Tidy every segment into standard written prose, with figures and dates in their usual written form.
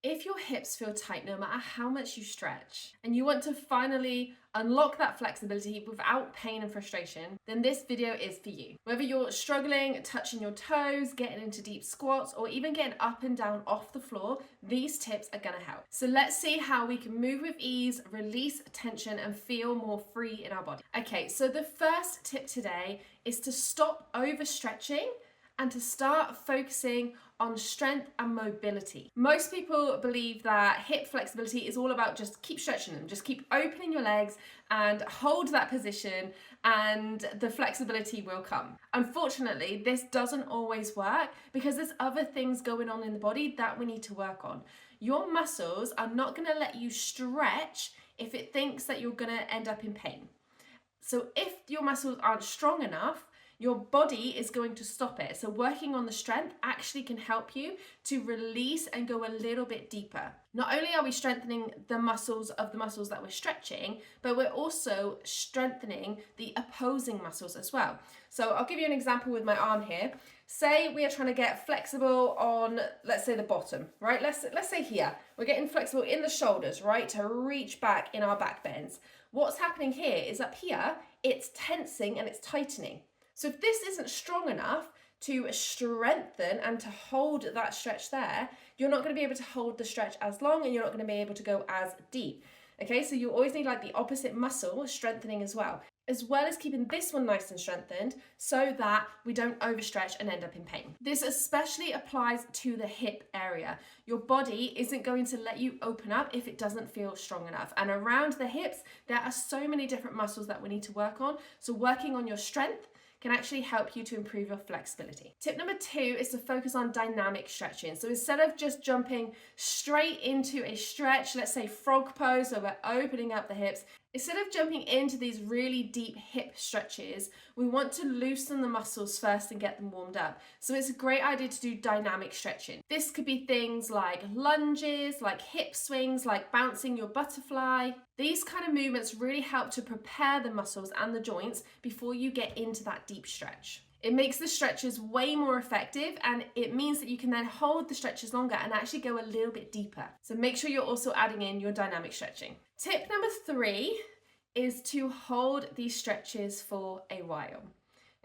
If your hips feel tight no matter how much you stretch, and you want to finally unlock that flexibility without pain and frustration, then this video is for you. Whether you're struggling, touching your toes, getting into deep squats, or even getting up and down off the floor, these tips are gonna help. So let's see how we can move with ease, release tension, and feel more free in our body. Okay, so the first tip today is to stop overstretching and to start focusing on strength and mobility. Most people believe that hip flexibility is all about just keep stretching them, just keep opening your legs and hold that position and the flexibility will come. Unfortunately, this doesn't always work because there's other things going on in the body that we need to work on. Your muscles are not gonna let you stretch if it thinks that you're gonna end up in pain. So if your muscles aren't strong enough, your body is going to stop it. So working on the strength actually can help you to release and go a little bit deeper. Not only are we strengthening the muscles that we're stretching, but we're also strengthening the opposing muscles as well. So I'll give you an example with my arm here. Say we are trying to get flexible on, let's say the bottom, right? Let's say here, we're getting flexible in the shoulders, right? To reach back in our back bends. What's happening here is up here, it's tensing and it's tightening. So if this isn't strong enough to strengthen and to hold that stretch there, you're not going to be able to hold the stretch as long and you're not going to be able to go as deep. Okay, so you always need like the opposite muscle strengthening as well as keeping this one nice and strengthened so that we don't overstretch and end up in pain. This especially applies to the hip area. Your body isn't going to let you open up if it doesn't feel strong enough. And around the hips, there are so many different muscles that we need to work on. So working on your strength can actually help you to improve your flexibility. Tip number 2 is to focus on dynamic stretching. So instead of just jumping straight into a stretch, let's say frog pose, so we're opening up the hips, instead of jumping into these really deep hip stretches, we want to loosen the muscles first and get them warmed up. So it's a great idea to do dynamic stretching. This could be things like lunges, like hip swings, like bouncing your butterfly. These kind of movements really help to prepare the muscles and the joints before you get into that deep stretch. It makes the stretches way more effective and it means that you can then hold the stretches longer and actually go a little bit deeper. So make sure you're also adding in your dynamic stretching. Tip number 3 is to hold these stretches for a while.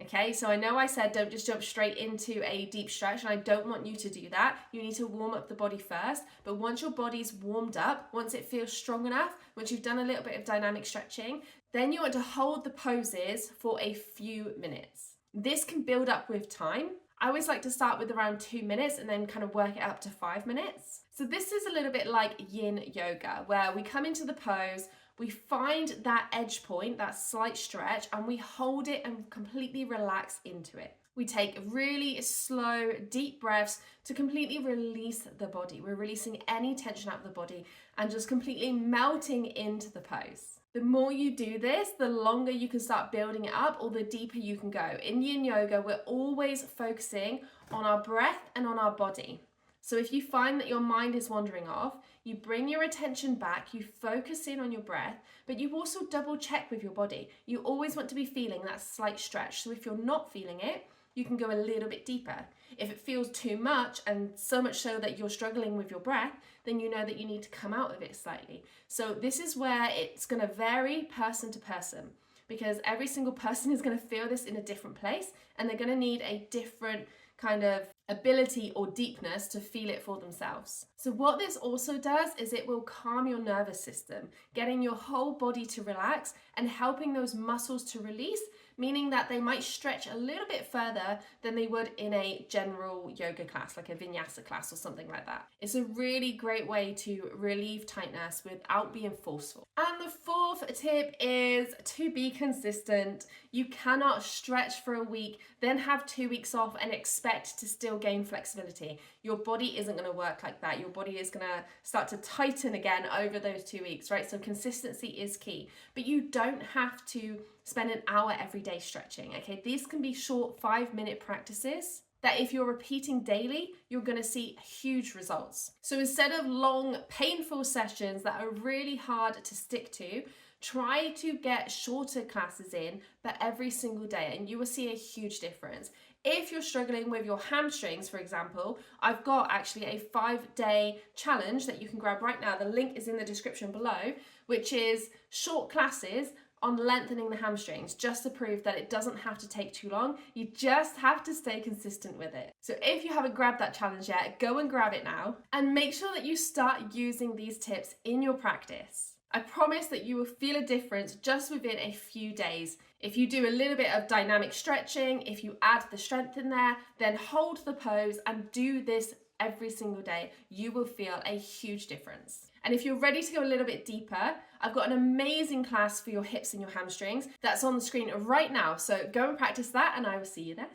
Okay, so I know I said don't just jump straight into a deep stretch, and I don't want you to do that. You need to warm up the body first, but once your body's warmed up, once it feels strong enough, once you've done a little bit of dynamic stretching, then you want to hold the poses for a few minutes. This can build up with time. I always like to start with around 2 minutes and then kind of work it up to 5 minutes. So this is a little bit like yin yoga, where we come into the pose, we find that edge point, that slight stretch, and we hold it and completely relax into it. We take really slow, deep breaths to completely release the body. We're releasing any tension out of the body and just completely melting into the pose. The more you do this, the longer you can start building it up or the deeper you can go. In yin yoga, we're always focusing on our breath and on our body. So if you find that your mind is wandering off, you bring your attention back, you focus in on your breath, but you also double check with your body. You always want to be feeling that slight stretch. So if you're not feeling it, you can go a little bit deeper. If it feels too much, and so much so that you're struggling with your breath, then you know that you need to come out of it slightly. So this is where it's going to vary person to person, because every single person is going to feel this in a different place, and they're going to need a different kind of ability or deepness to feel it for themselves. So what this also does is it will calm your nervous system, getting your whole body to relax and helping those muscles to release, meaning that they might stretch a little bit further than they would in a general yoga class, like a vinyasa class or something like that. It's a really great way to relieve tightness without being forceful. And the 4th tip is to be consistent. You cannot stretch for a week, then have 2 weeks off and expect to still gain flexibility. Your body isn't going to work like that. Your body is going to start to tighten again over those 2 weeks, right? So consistency is key, but you don't have to spend an hour every day stretching, okay? These can be short 5-minute practices that if you're repeating daily, you're gonna see huge results. So instead of long, painful sessions that are really hard to stick to, try to get shorter classes in, but every single day, and you will see a huge difference. If you're struggling with your hamstrings, for example, I've got actually a 5-day challenge that you can grab right now. The link is in the description below, which is short classes on lengthening the hamstrings, just to prove that it doesn't have to take too long. You just have to stay consistent with it. So if you haven't grabbed that challenge yet, go and grab it now and make sure that you start using these tips in your practice. I promise that you will feel a difference just within a few days. If you do a little bit of dynamic stretching, if you add the strength in there, then hold the pose and do this every single day. You will feel a huge difference. And if you're ready to go a little bit deeper, I've got an amazing class for your hips and your hamstrings that's on the screen right now. So go and practice that and I will see you there.